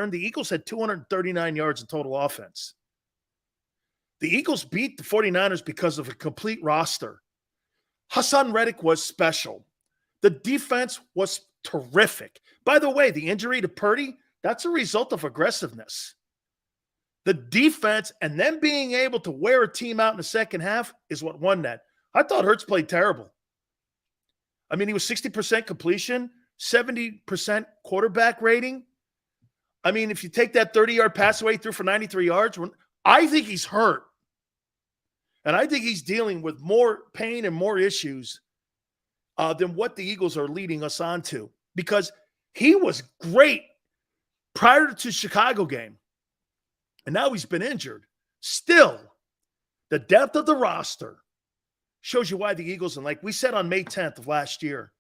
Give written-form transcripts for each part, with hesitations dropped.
the Eagles had 239 yards in total offense. The Eagles beat the 49ers because of a complete roster. Hassan Reddick was special. The defense was terrific. By the way, the injury to Purdy, that's a result of aggressiveness. The defense and them being able to wear a team out in the second half is what won that. I thought Hurts played terrible. I mean, he was 60% completion, 70% quarterback rating. I mean, if you take that 30-yard pass away, threw for 93 yards, I think he's hurt. And I think he's dealing with more pain and more issues than what the Eagles are leading us on to. Because he was great prior to the Chicago game. And now he's been injured. Still, the depth of the roster shows you why the Eagles, and like we said on May 10th of last year,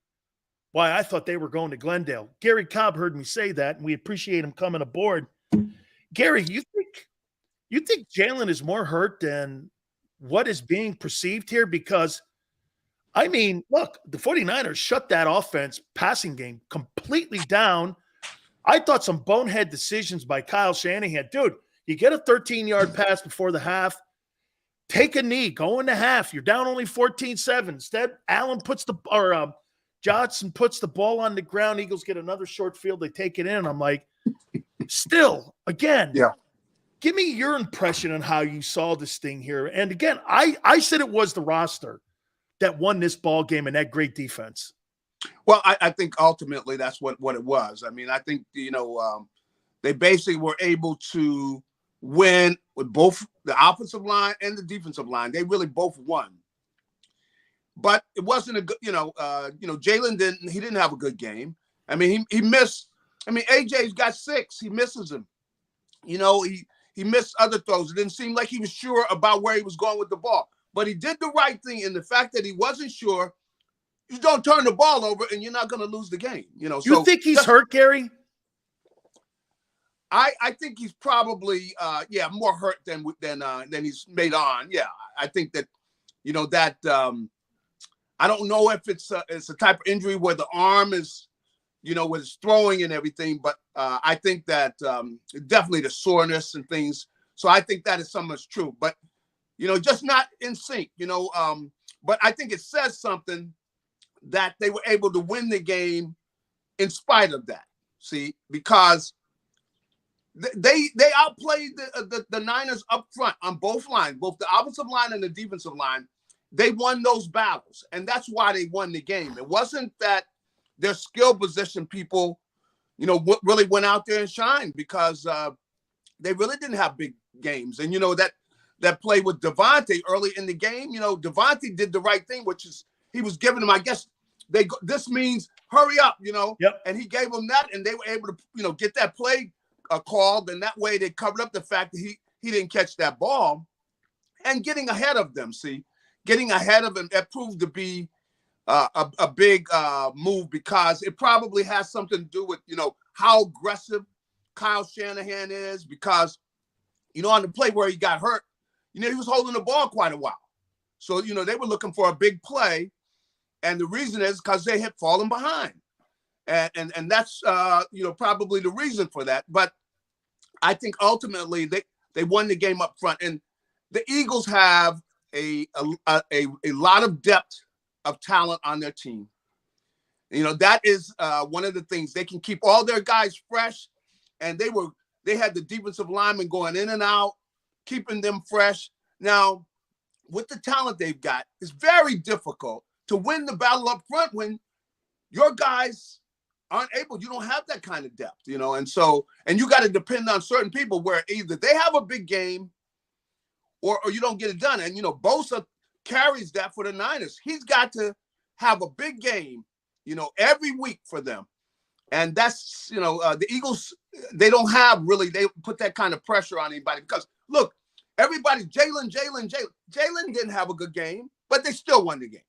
why I thought they were going to Glendale. Garry Cobb heard me say that, and we appreciate him coming aboard. Garry, you think Jalen is more hurt than what is being perceived here? Because, I mean, look, the 49ers shut that offense passing game completely down. I thought some bonehead decisions by Kyle Shanahan. Dude, you get a 13-yard pass before the half, take a knee, go into half. You're down only 14-7. Instead, Johnson puts the ball on the ground. Eagles get another short field. They take it in. I'm like, still, again, give me your impression on how you saw this thing here. And again, I said it was the roster that won this ball game and that great defense. Well, I think ultimately that's what it was. I mean, I think, they basically were able to win with both the offensive line and the defensive line. They really both won. But it wasn't a good, Jalen didn't have a good game. I mean, he missed. I mean, AJ's got 6. He misses them. He missed other throws. It didn't seem like he was sure about where he was going with the ball. But he did the right thing in the fact that he wasn't sure. You don't turn the ball over and you're not going to lose the game. You think he's hurt, Garry? I think he's probably more hurt than he's made on. Yeah, I think that I don't know if it's a type of injury where the arm is with his throwing and everything, but I think that definitely the soreness and things. So I think that is somewhat true, but just not in sync. But I think it says something that they were able to win the game in spite of that. See, because they outplayed the Niners up front on both lines, both the offensive line and the defensive line. They won those battles, and that's why they won the game. It wasn't that their skill position people, really went out there and shined because they really didn't have big games. And, that play with Devonta early in the game, Devonta did the right thing, which is he was giving them, I guess, this means hurry up, Yep. And he gave them that, and they were able to, get that play called, and that way they covered up the fact that he didn't catch that ball and getting ahead of them. See, getting ahead of them, that proved to be a big move because it probably has something to do with, how aggressive Kyle Shanahan is because, on the play where he got hurt, he was holding the ball quite a while. So, they were looking for a big play. And the reason is because they had fallen behind. And that's, probably the reason for that. But I think ultimately they won the game up front. And the Eagles have a lot of depth of talent on their team. That is one of the things. They can keep all their guys fresh. And they had the defensive linemen going in and out, keeping them fresh. Now, with the talent they've got, it's very difficult to win the battle up front when your guys aren't able. You don't have that kind of depth, and you got to depend on certain people where either they have a big game or you don't get it done. And, Bosa carries that for the Niners. He's got to have a big game, every week for them. And that's, the Eagles, they don't have really, they put that kind of pressure on anybody because, look, everybody, Jalen didn't have a good game, but they still won the game.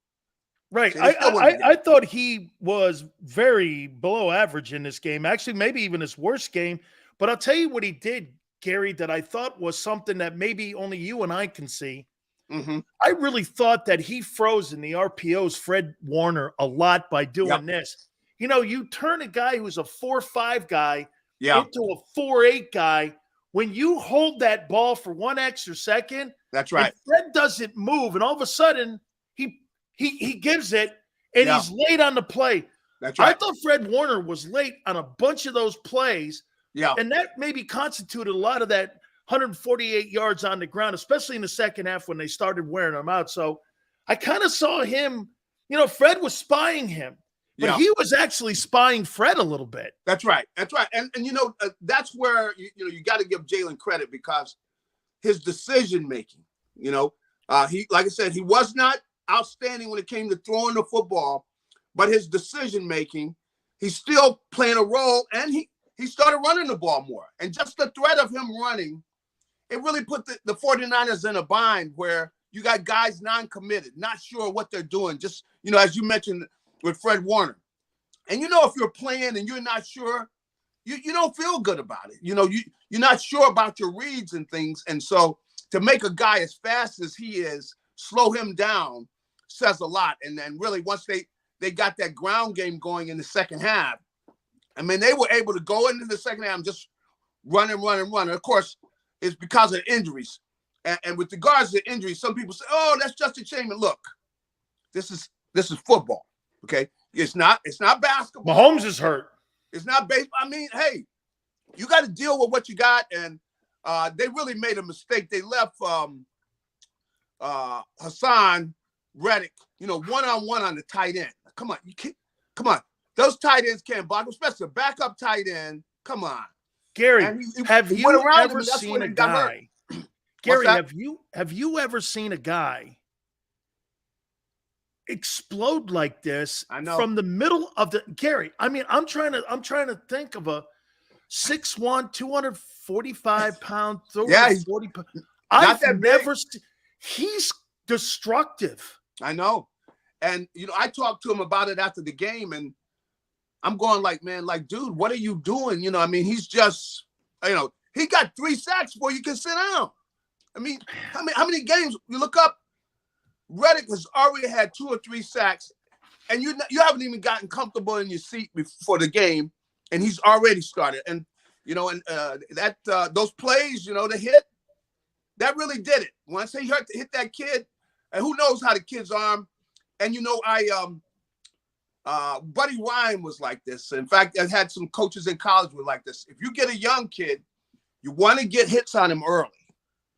Right. I thought he was very below average in this game, actually, maybe even his worst game. But I'll tell you what he did, Garry, that I thought was something that maybe only you and I can see. Mm-hmm. I really thought that he froze in the RPOs Fred Warner a lot by doing this. You turn a guy who's a 4-5 guy into a 4.8 guy. When you hold that ball for 1 extra second, that's right. And Fred doesn't move, and all of a sudden he gives it, and he's late on the play. That's right. I thought Fred Warner was late on a bunch of those plays. Yeah. And that maybe constituted a lot of that 148 yards on the ground, especially in the second half when they started wearing him out. So I kind of saw him, Fred was spying him, but he was actually spying Fred a little bit. That's right. That's right. And that's where, you got to give Jalen credit, because his decision-making, he, like I said, he was not outstanding when it came to throwing the football, but his decision-making, he's still playing a role, and he started running the ball more. And just the threat of him running, it really put the 49ers in a bind where you got guys non-committed, not sure what they're doing. Just, as you mentioned with Fred Warner. And, if you're playing and you're not sure, you don't feel good about it. You're not sure about your reads and things. And so to make a guy as fast as he is, slow him down, says a lot. And then really once they got that ground game going in the second half, I mean, they were able to go into the second half and just run. Of course, it's because of injuries. And with regards to injuries, some people say, oh, that's just a shame. And look, this is football, okay? It's not basketball. Mahomes is hurt. It's not baseball. I mean, hey, you got to deal with what you got. And they really made a mistake. They left Hassan Reddick, one-on-one on the tight end. Come on. Those tight ends can't block, especially a backup tight end. Come on. Gary, have you ever seen a guy? Gary, have you ever seen a guy explode like this from the middle of the Gary? I mean, I'm trying to think of a 6'1", 245-pound, 40 pound. I've never seen. He's destructive. I know. And I talked to him about it after the game, and I'm going like, man, like, dude, what are you doing? I mean, he's just, he got 3 sacks before you can sit down. I mean, how many games you look up? Reddick has already had 2 or 3 sacks, and you haven't even gotten comfortable in your seat before the game, and he's already started. And those plays, the hit, that really did it. Once he hit that kid, and who knows how the kid's arm. And Buddy Ryan was like this. In fact, I had some coaches in college were like this. If you get a young kid, you want to get hits on him early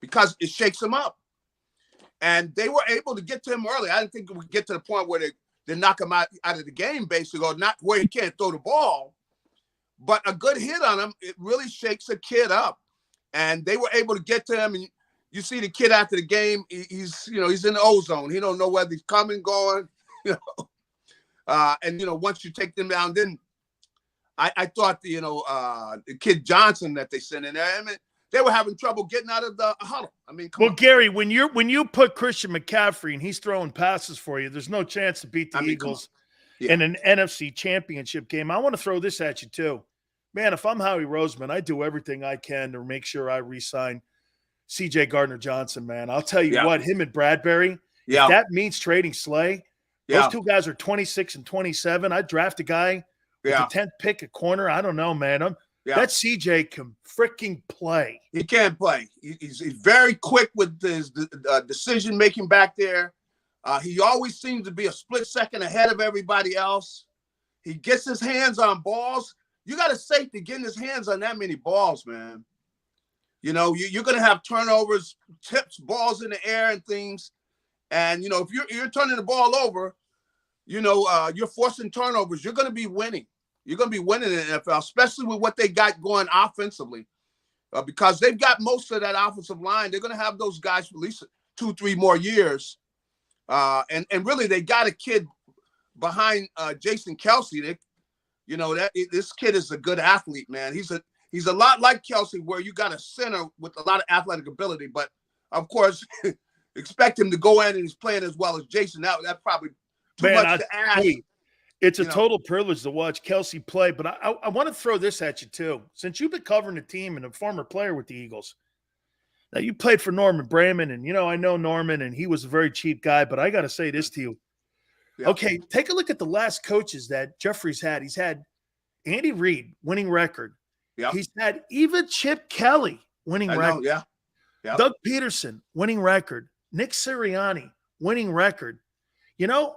because it shakes him up. And they were able to get to him early. I didn't think it would get to the point where they knock him out of the game, basically, or not where he can't throw the ball. But a good hit on him, it really shakes a kid up. And they were able to get to him. And you see the kid after the game, he's in the ozone. He don't know whether he's coming, going, and once you take them down, then I thought the kid Johnson that they sent in there, I mean, they were having trouble getting out of the huddle. I mean, come on. Gary, when you put Christian McCaffrey and he's throwing passes for you, there's no chance to beat the Eagles in an NFC Championship game. I want to throw this at you too, man. If I'm Howie Roseman, I do everything I can to make sure I re-sign C.J. Gardner-Johnson, man. I'll tell you what, him and Bradbury, if that means trading Slay, those two guys are 26 and 27. I'd draft a guy with the 10th pick at corner. I don't know, man. That CJ can freaking play. He can play. He's very quick with his decision-making back there. He always seems to be a split second ahead of everybody else. He gets his hands on balls. You got a safety getting his hands on that many balls, man. You're going to have turnovers, tips, balls in the air and things. And, if you're turning the ball over, you're forcing turnovers. You're going to be winning. You're going to be winning in the NFL, especially with what they got going offensively, because they've got most of that offensive line. They're going to have those guys for at least 2-3 more years. And really, they got a kid behind Jason Kelce. This kid is a good athlete, man. He's a lot like Kelce, where you got a center with a lot of athletic ability. But, of course, expect him to go in and he's playing as well as Jason. That's probably too much to ask. It's a total privilege to watch Kelce play, but I want to throw this at you too. Since you've been covering the team and a former player with the Eagles, now you played for Norman Bramman, and I know Norman, and he was a very cheap guy, but I got to say this to you. Yeah. Okay, take a look at the last coaches that Jeffrey's had. He's had Andy Reid, winning record. Yep. He's had even Chip Kelly winning record. Yeah. Yep. Doug Peterson winning record. Nick Sirianni winning record. You know,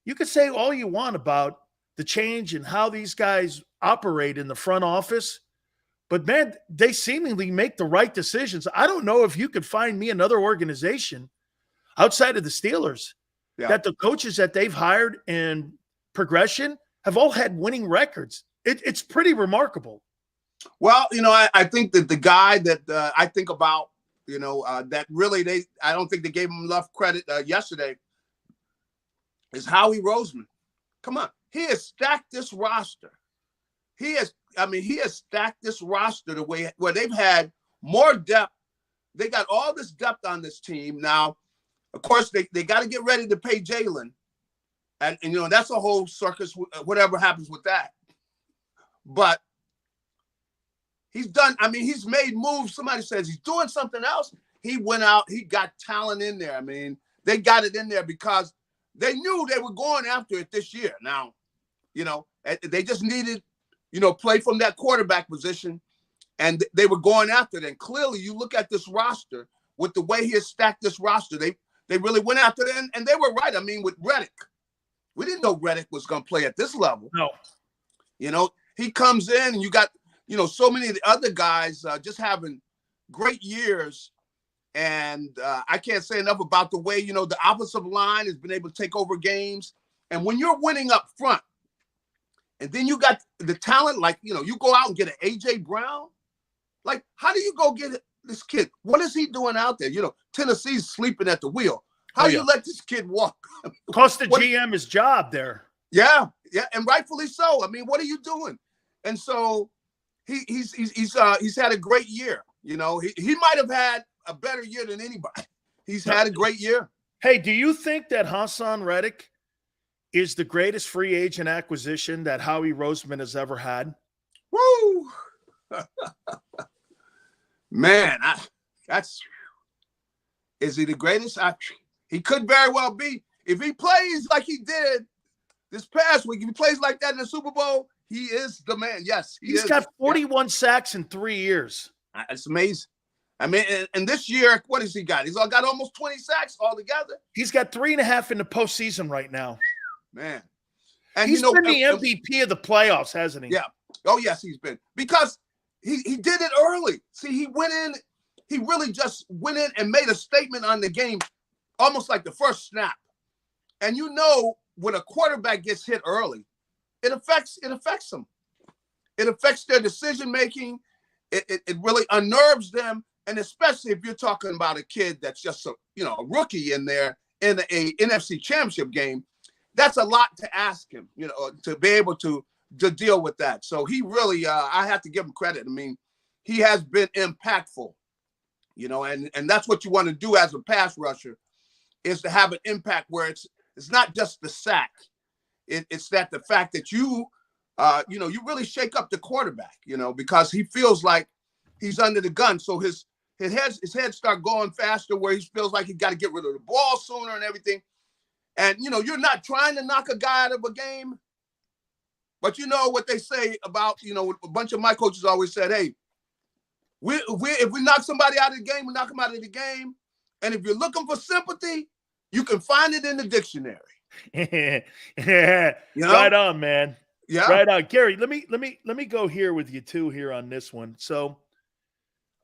you could say all you want about the change and how these guys operate in the front office, but man, they seemingly make the right decisions. I don't know if you could find me another organization outside of the Steelers that the coaches that they've hired in progression have all had winning records. It's pretty remarkable. Well, I think that the guy that I think about, that really I don't think they gave him enough credit yesterday is Howie Roseman. Come on. He has stacked this roster. He has stacked this roster the way where they've had more depth. They got all this depth on this team. Now, of course, they got to get ready to pay Jalen. And that's a whole circus, whatever happens with that. But he's made moves. Somebody says he's doing something else. He went out, he got talent in there. I mean, they got it in there because they knew they were going after it this year. Now, they just needed, play from that quarterback position, and they were going after it. And clearly, you look at this roster, with the way he has stacked this roster, they really went after it, and they were right. I mean, with Reddick, we didn't know Reddick was going to play at this level. No. He comes in, and you got, so many of the other guys just having great years. And I can't say enough about the way, the offensive line has been able to take over games. And when you're winning up front, and then you got the talent, like, you go out and get an A.J. Brown. Like, how do you go get this kid? What is he doing out there? Tennessee's sleeping at the wheel. How do you let this kid walk? Cost the GM his job there. Yeah, and rightfully so. I mean, what are you doing? And so he's had a great year. He might have had a better year than anybody. He's had a great year. Hey, do you think that Hassan Reddick is the greatest free agent acquisition that Howie Roseman has ever had? Woo! Man, is he the greatest? He could very well be. If he plays like he did this past week, if he plays like that in the Super Bowl, he is the man. Yes, he's got 41 sacks in 3 years. That's amazing. I mean, and this year, what has he got? He's got almost 20 sacks altogether. He's got 3.5 in the postseason right now. Man. And he's been the MVP of the playoffs, hasn't he? Yeah. Oh, yes, he's been. Because he did it early. See, he really just went in and made a statement on the game, almost like the first snap. And when a quarterback gets hit early, it affects them. It affects their decision-making. It really unnerves them. And especially if you're talking about a kid that's just a rookie in there in a NFC Championship game, that's a lot to ask him, to be able to deal with that. So he really, I have to give him credit. I mean, he has been impactful, and that's what you want to do as a pass rusher, is to have an impact where it's not just the sack. It's that the fact that you really shake up the quarterback, because he feels like he's under the gun. So his head start going faster, where he feels like he got to get rid of the ball sooner and everything. And, you're not trying to knock a guy out of a game. But you know what they say about, a bunch of my coaches always said, hey, if we knock somebody out of the game, we knock them out of the game. And if you're looking for sympathy, you can find it in the dictionary. Yeah. Right on, man. Yeah. Right on. Garry, let me go here with you too here on this one. So,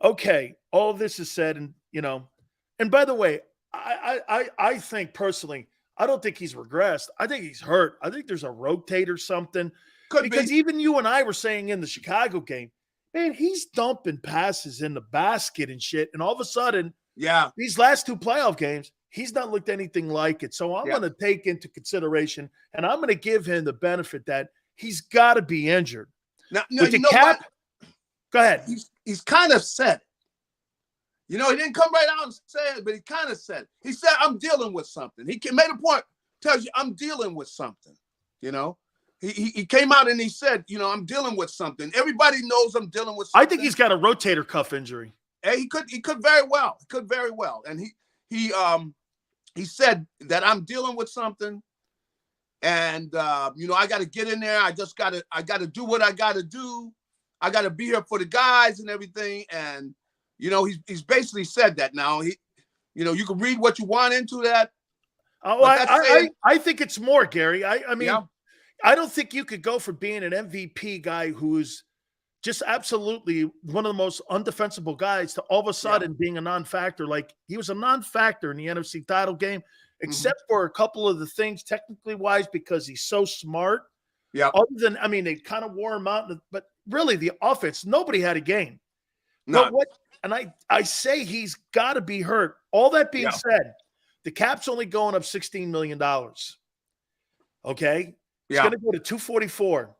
okay, all of this is said, and and by the way, I think personally, I don't think he's regressed. I think he's hurt. I think there's a rotate or something. Because even you and I were saying in the Chicago game, man, he's dumping passes in the basket and shit. And all of a sudden, these last 2 playoff games, he's not looked anything like it. So I'm going to take into consideration, and I'm going to give him the benefit that he's got to be injured. Now, with the cap, go ahead. He's kind of said it. He didn't come right out and say it, but he kind of said it. He said, I'm dealing with something. He made a point, tells you, I'm dealing with something. He came out and he said, I'm dealing with something. Everybody knows I'm dealing with something. I think he's got a rotator cuff injury. And he could very well. He could very well. And he said that I'm dealing with something. And I got to get in there. I got to do what I got to do. I got to be here for the guys and everything. And, you know, he's basically said that now. You know, you can read what you want into that. Oh, I think it's more, Gary. I mean, Yeah. I don't think you could go from being an MVP guy who's just absolutely one of the most undefensible guys to all of a sudden being a non-factor. Like, he was a non-factor in the NFC title game, except for a couple of the things technically wise, because he's so smart. Yeah. Other than, I mean, they kind of wore him out, but really the offense, nobody had a game. No. And I say he's got to be hurt. All that being said, the cap's only going up $16 million. Okay. It's going to go to 244.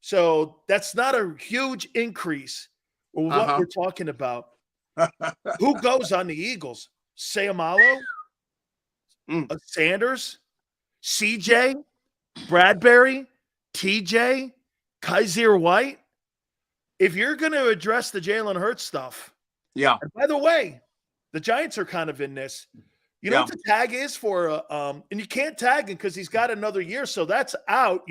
So that's not a huge increase with what we're talking about. Who goes on the Eagles? Sayamalo, Sanders, CJ, Bradbury, TJ, Kaiser White. If you're going to address the Jalen Hurts stuff, and by the way, the Giants are kind of in this. You know what the tag is for? And you can't tag him because he's got another year, so that's out.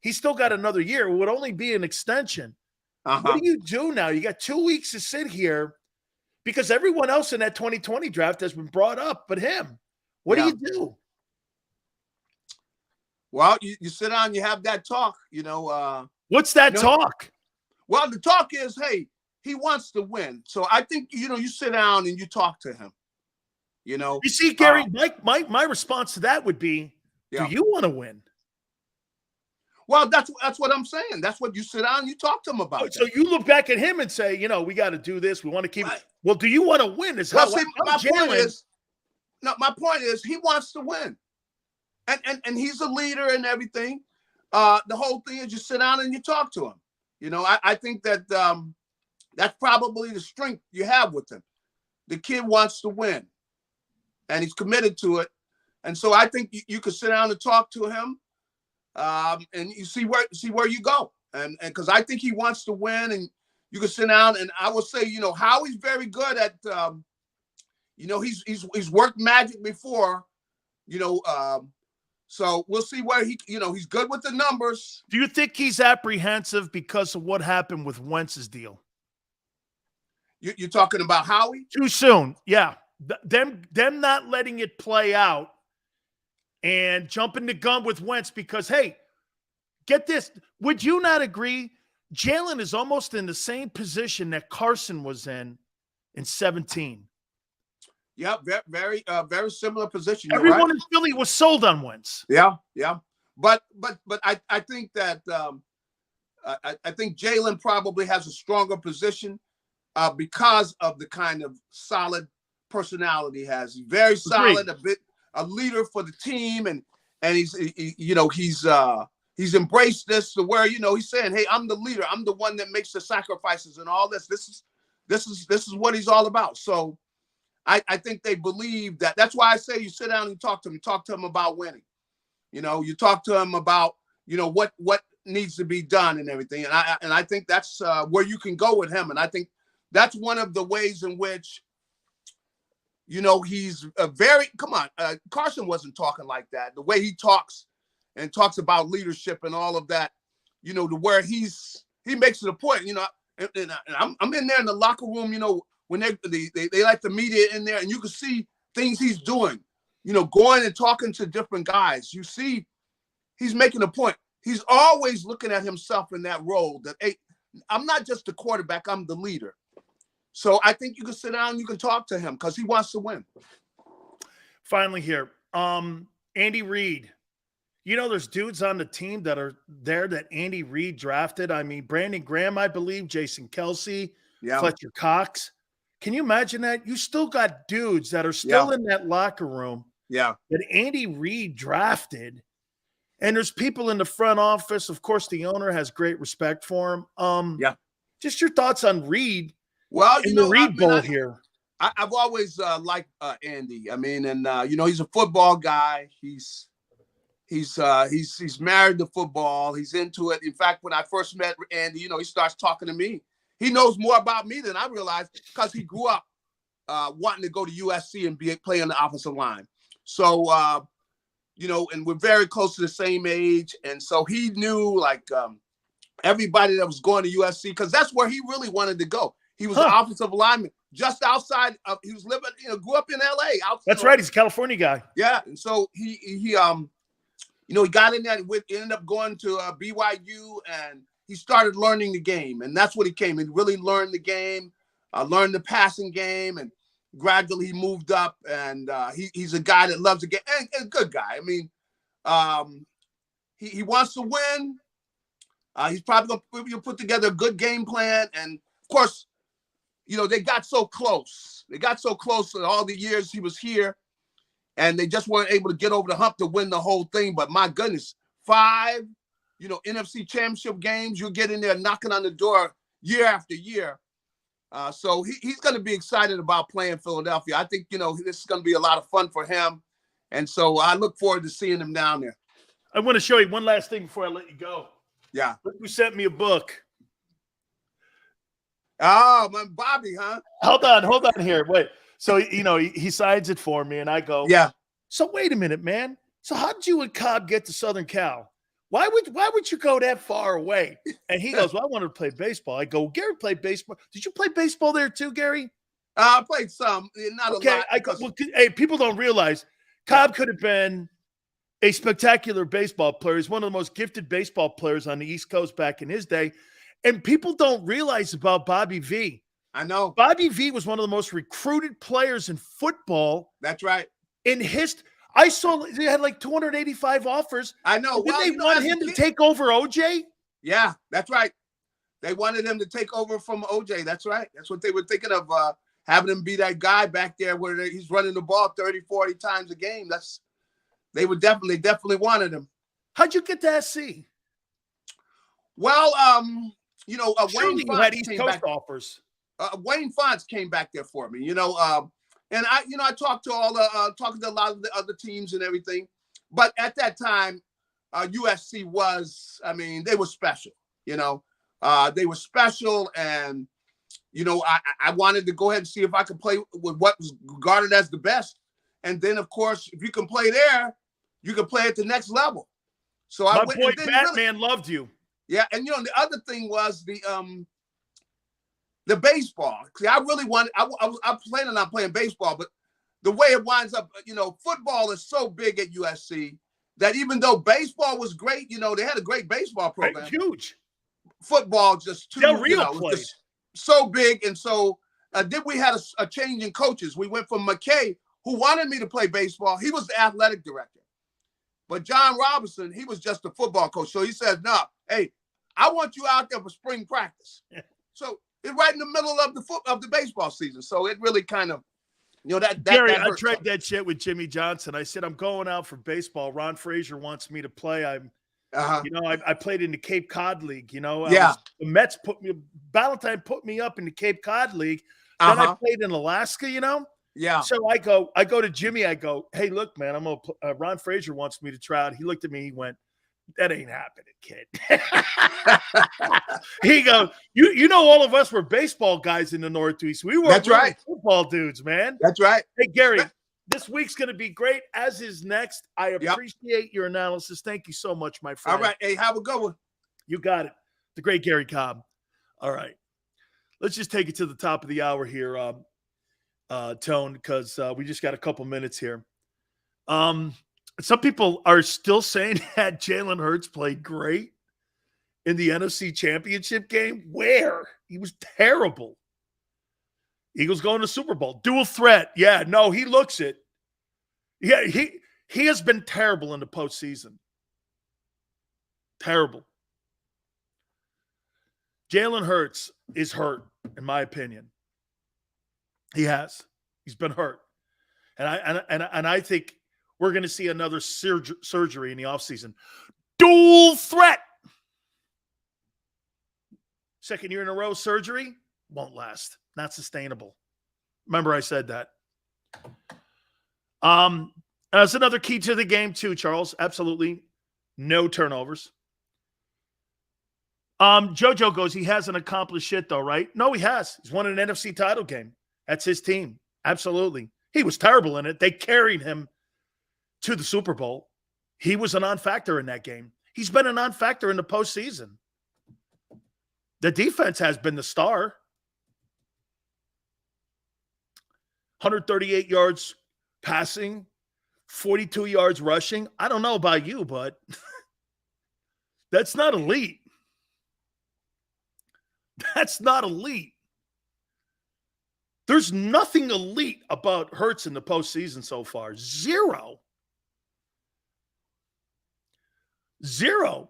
He's still got another year. It would only be an extension. What do you do now? You got 2 weeks to sit here because everyone else in that 2020 draft has been brought up, but him. What do you do? Well, you sit down, you have that talk. You know, what's that talk? Well, the talk is, hey, he wants to win. So I think, you know, you sit down and you talk to him. You know, you see, Gary, my response to that would be, do you want to win? Well, that's what I'm saying. That's what you sit down and you talk to him about. So you look back at him and say, you know, we got to do this. We want to keep. Well, do you want to win? My point is he wants to win, and he's a leader and everything. The whole thing is you sit down and you talk to him. You know, I think that that's probably the strength you have with him. The kid wants to win, and he's committed to it. And so I think you could sit down and talk to him. And you see where you go, and because I think he wants to win, and you can sit down. And I will say, you know, Howie's very good at, you know, he's worked magic before, you know, so we'll see where he's good with the numbers. Do you think he's apprehensive because of what happened with Wentz's deal? You're talking about Howie? Too soon, yeah. Them not letting it play out. And jumping the gun with Wentz because, hey, get this. Would you not agree? Jalen is almost in the same position that Carson was in 2017. Yeah, very similar position. Everyone in Philly was sold on Wentz. Yeah. But I think that I think Jalen probably has a stronger position because of the kind of solid personality he has. He's very solid, a leader for the team, and he's embraced this to where, you know, he's saying, hey, I'm the leader, I'm the one that makes the sacrifices and all this. This is what he's all about. So I think they believe that. That's why I say you sit down and talk to him about winning. You know, you talk to him about, you know, what needs to be done and everything. And I think that's where you can go with him. And I think that's one of the ways in which, you know, he's Carson wasn't talking like that. The way he talks and talks about leadership and all of that, you know, to where he makes it a point, you know, and I'm in there in the locker room, you know, when they like the media in there, and you can see things he's doing, you know, going and talking to different guys. You see, he's making a point. He's always looking at himself in that role that, hey, I'm not just the quarterback, I'm the leader. So I think you can sit down and you can talk to him because he wants to win. Finally here, Andy Reid. You know, there's dudes on the team that are there that Andy Reid drafted. I mean, Brandon Graham, I believe, Jason Kelsey, Fletcher Cox. Can you imagine that? You still got dudes that are still in that locker room that Andy Reid drafted. And there's people in the front office. Of course, the owner has great respect for him. Just your thoughts on Reid. Well, you know, the Reid Bowl here. I've always liked Andy. I mean, and you know, he's a football guy. He's married to football. He's into it. In fact, when I first met Andy, you know, he starts talking to me. He knows more about me than I realized because he grew up wanting to go to USC and play on the offensive line. So, you know, and we're very close to the same age. And so he knew, like, everybody that was going to USC, because that's where he really wanted to go. He was an offensive lineman just outside of, he was living, grew up in LA. That's right. He's a California guy. Yeah. And so he he got in there and ended up going to BYU, and he started learning the game. And that's what he came. He really learned the game, learned the passing game, and gradually he moved up. And he's a guy that loves the game and a good guy. I mean, he wants to win. He's probably going to put together a good game plan. And, of course, they got so close. They got so close in all the years he was here, and they just weren't able to get over the hump to win the whole thing. But, my goodness, 5, NFC Championship games, you're getting there knocking on the door year after year. So he's going to be excited about playing Philadelphia. I think, this is going to be a lot of fun for him. And so I look forward to seeing him down there. I want to show you one last thing before I let you go. Yeah. Look who sent me a book. Oh, my Bobby, huh? Hold on here. Wait. So, he signs it for me, and I go, yeah. So wait a minute, man. So how did you and Cobb get to Southern Cal? Why would you go that far away? And he goes, well, I wanted to play baseball. I go, Gary played baseball. Did you play baseball there too, Gary? I played some, not a lot. Hey, people don't realize Cobb could have been a spectacular baseball player. He's one of the most gifted baseball players on the East Coast back in his day. And people don't realize about Bobby V. I know. Bobby V was one of the most recruited players in football. That's right. In history. I saw they had like 285 offers. I know. Did they want him to take over OJ? Yeah, that's right. They wanted him to take over from OJ. That's right. That's what they were thinking of, having him be that guy back there where he's running the ball 30, 40 times a game. They would definitely wanted him. How'd you get to SC? Well, Wayne Fonts had East Coast offers. Wayne Fonts came back there for me, and I talked to talking to a lot of the other teams and everything, but at that time, USC was, they were special, they were special, and I wanted to go ahead and see if I could play with what was regarded as the best, and then of course, if you can play there, you can play at the next level. So my boy Batman loved you. Yeah, and the other thing was the baseball. See, I really wanted. I'm planning on playing baseball, but the way it winds up, football is so big at USC that even though baseball was great, they had a great baseball program. Right, huge. Football just too. Del Rio played. Just so big, and so then we had a change in coaches. We went from McKay, who wanted me to play baseball. He was the athletic director, but John Robinson, he was just a football coach. So he said, "No, hey, I want you out there for spring practice." So it's right in the middle of the baseball season. So it really kind of, Gary, I tried that shit with Jimmy Johnson. I said, I'm going out for baseball. Ron Frazier wants me to play. I played in the Cape Cod League, Yeah. The Mets Ballantyne put me up in the Cape Cod League. Then I played in Alaska, Yeah. So I go to Jimmy. I go, hey, look, man, Ron Frazier wants me to try out. He looked at me. He went, that ain't happening, kid. He goes, all of us were baseball guys in the Northeast. We were right. Football dudes, man. That's right. Hey, Gary, this week's going to be great, as is next. I appreciate your analysis. Thank you so much, my friend. All right. Hey, have a good one. You got it. The great Garry Cobb. All right. Let's just take it to the top of the hour here, Tone, because we just got a couple minutes here. Some people are still saying that Jalen Hurts played great in the NFC Championship game. Where? He was terrible. Eagles going to Super Bowl. Dual threat. Yeah, no, he looks it. Yeah, he has been terrible in the postseason. Terrible. Jalen Hurts is hurt, in my opinion. He has. He's been hurt. And I think we're going to see another surgery in the offseason. Dual threat. Second year in a row surgery won't last. Not sustainable. Remember I said that. That's another key to the game too, Charles. Absolutely. No turnovers. JoJo goes, he hasn't accomplished shit though, right? No, he has. He's won an NFC title game. That's his team. Absolutely. He was terrible in it. They carried him to the Super Bowl. He was a non-factor in that game. He's been a non-factor in the postseason. The defense has been the star. 138 yards passing, 42 yards rushing. I don't know about you, but that's not elite. That's not elite. There's nothing elite about Hurts in the postseason so far. Zero.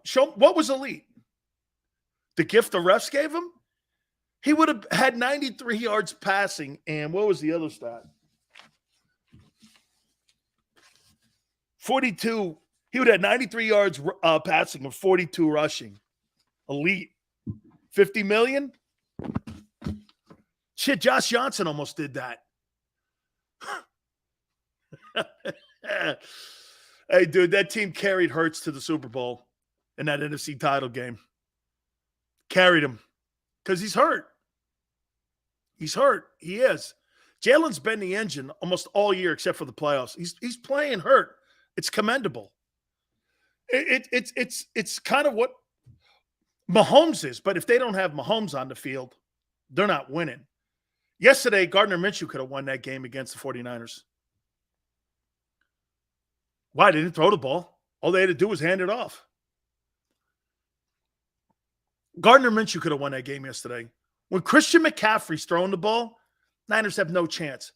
Show what was elite? The gift the refs gave him? He would have had 93 yards passing, and what was the other stat? 42. He would have 93 yards passing and 42 rushing. Elite. 50 million? Shit, Josh Johnson almost did that. Hey, dude, that team carried Hurts to the Super Bowl in that NFC title game. Carried him because he's hurt. He's hurt. He is. Jalen's been the engine almost all year except for the playoffs. He's playing hurt. It's commendable. It's kind of what Mahomes is, but if they don't have Mahomes on the field, they're not winning. Yesterday, Gardner Minshew could have won that game against the 49ers. Why? They didn't throw the ball. All they had to do was hand it off. Gardner Minshew could have won that game yesterday. When Christian McCaffrey's throwing the ball, Niners have no chance.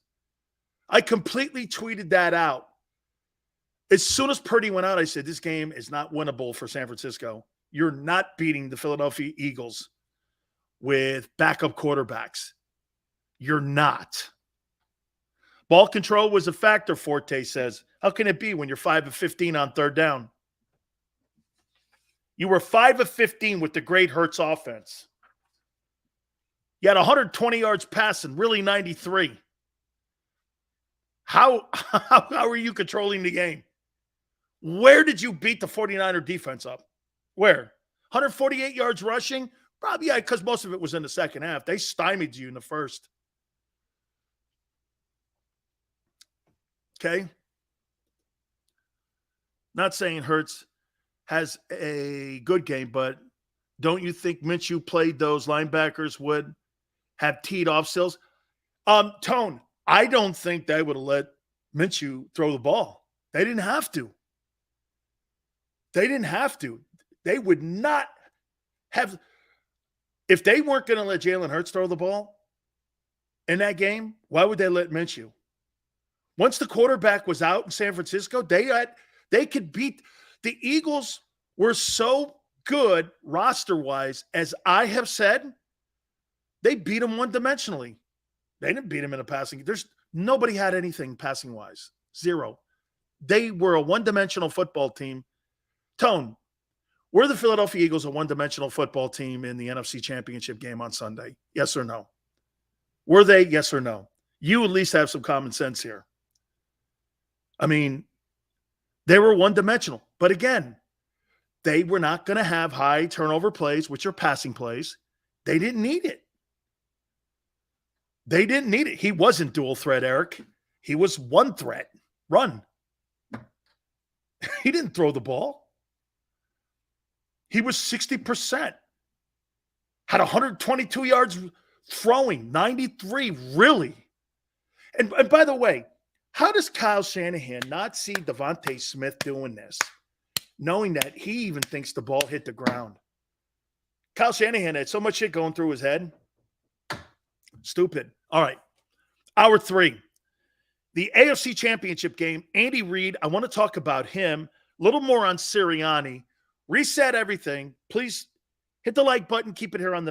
I completely tweeted that out. As soon as Purdy went out, I said, this game is not winnable for San Francisco. You're not beating the Philadelphia Eagles with backup quarterbacks. You're not. Ball control was a factor, Forte says. How can it be when you're 5 of 15 on third down? You were 5 of 15 with the great Hurts offense. You had 120 yards passing, really 93. How are you controlling the game? Where did you beat the 49er defense up? Where? 148 yards rushing? Probably, yeah, because most of it was in the second half. They stymied you in the first. Okay? Not saying Hurts has a good game, but don't you think Minshew played those linebackers would have teed off stills? Tone, I don't think they would have let Minshew throw the ball. They didn't have to. They didn't have to. They would not have. If they weren't going to let Jalen Hurts throw the ball in that game, why would they let Minshew? Once the quarterback was out in San Francisco, they could beat the Eagles. Were so good roster-wise, as I have said, they beat them one-dimensionally. They didn't beat them in a passing. Nobody had anything passing-wise. Zero. They were a one-dimensional football team. Tone, were the Philadelphia Eagles a one-dimensional football team in the NFC Championship game on Sunday? Yes or no? Were they? Yes or no? You at least have some common sense here. I mean, they were one-dimensional. But again, they were not going to have high turnover plays, which are passing plays. They didn't need it. They didn't need it. He wasn't dual threat, Eric. He was one threat. Run. He didn't throw the ball. He was 60%. Had 122 yards throwing, 93, really. And by the way, how does Kyle Shanahan not see Devonta Smith doing this, knowing that he even thinks the ball hit the ground? Kyle Shanahan had so much shit going through his head. Stupid. All right. Hour 3. The AFC Championship game, Andy Reid, I want to talk about him, a little more on Sirianni. Reset everything. Please hit the like button. Keep it here on the